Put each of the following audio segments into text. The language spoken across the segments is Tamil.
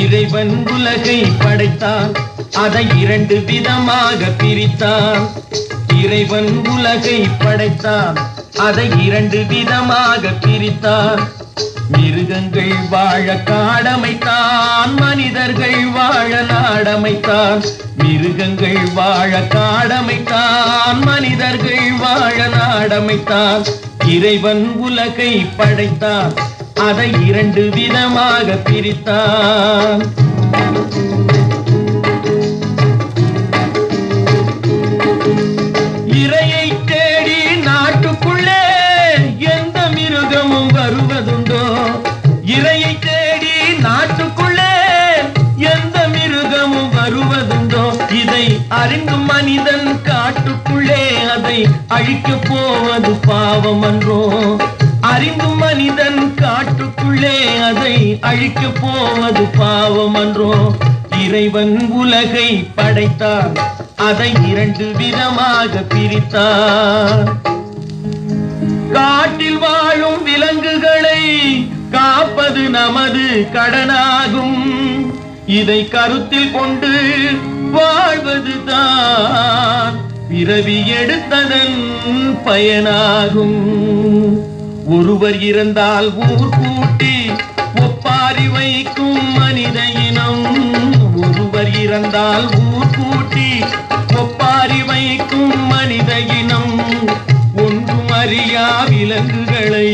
இறைவன் உலகை படைத்தான், அதை இரண்டு விதமாக பிரித்தான். இறைவன் உலகை படைத்தான், அதை இரண்டு விதமாக பிரித்தான். மிருகங்கள் வாழ காடமைத்தான், மனிதர்கள் வாழ நாடமைத்தான். மிருகங்கள் வாழ காடமைத்தான், மனிதர்கள் வாழ நாடமைத்தான். இறைவன் உலகை படைத்தான், அதை இரண்டு விதமாக பிரித்தான். இரையை தேடி நாட்டுக்குள்ளே எந்த மிருகமும் வருவதுண்டோ? இரையை தேடி நாட்டுக்குள்ளே எந்த மிருகமும் வருவதுண்டோ? இதை அறிந்தும் மனிதன் காட்டுக்குள்ளே அதை அழிக்கப் போவது பாவம் அன்றோ? அறிந்தும் மனிதன் காட்டுக்குள்ளே அதை அழிக்கப் போவது பாவம் அன்றோ? இறைவன் உலகை படைத்தான், அதை இரண்டு விதமாக பிரித்தான். காட்டில் வாழும் விலங்குகளை காப்பது நமது கடனாகும். இதை கருத்தில் கொண்டு வாழ்வதுதான் பிறவி எடுத்ததன் பயனாகும். ஒருவர் இறந்தால் ஊர் கூட்டி ஒப்பாரி வைக்கும் மனித இனம். ஒருவர் இறந்தால் ஊர் கூட்டி ஒப்பாரி வைக்கும் மனித இனம். ஒன்றும் அறியா விலங்குகளை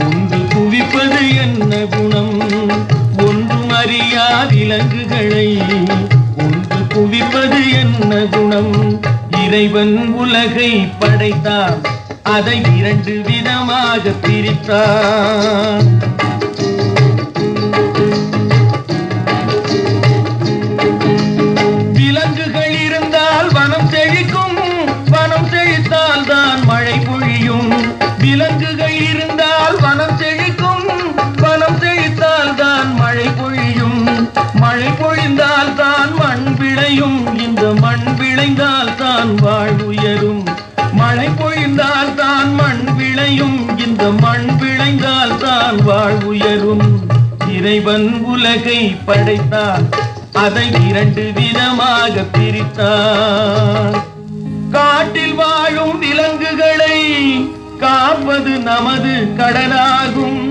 ஒன்று குவிப்பது என்ன குணம்? ஒன்றும் அறியா விலங்குகளை ஒன்று குவிப்பது என்ன குணம்? இறைவன் உலகை படைத்தான், அதை இரண்டு விதமாக பிரித்தான். விலங்குகள் இருந்தால் வனம் செழிக்கும், வனம் செழித்தால் தான் மழை பொழியும். விலங்குகள் இருந்தால் வனம் செழிக்கும், வனம் செழித்தால் தான் மழை பொழியும். மழை பொழிந்தால் தான் மண் விளையும், இந்த மண் விளைந்தால் தான் வாழ்வுயரும். மழை பொழிந்தால் தான் மண் விளையும், இந்த மண் விளைந்தால் தான் வாழ்வுயரும். இறைவன் உலகை படைத்தான், அதை இரண்டு விதமாக பிரித்தான். காட்டில் வாழும் விலங்குகளை காப்பது நமது கடனாகும்.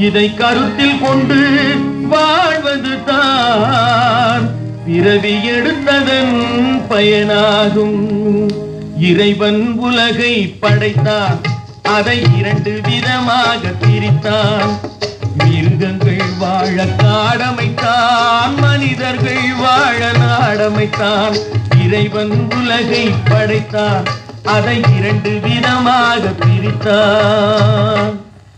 இதை கருத்தில் கொண்டு வாழ்வது தான் பிறவி எடுத்ததன் பயனாகும். இறைவன் உலகை படைத்தான், அதை இரண்டு விதமாக பிரித்தான். மிருகங்கள் வாழ காடமைத்தான், மனிதர்கள் வாழ நாடமைத்தான். இறைவன் உலகை படைத்தான், அதை இரண்டு விதமாக பிரித்தான்.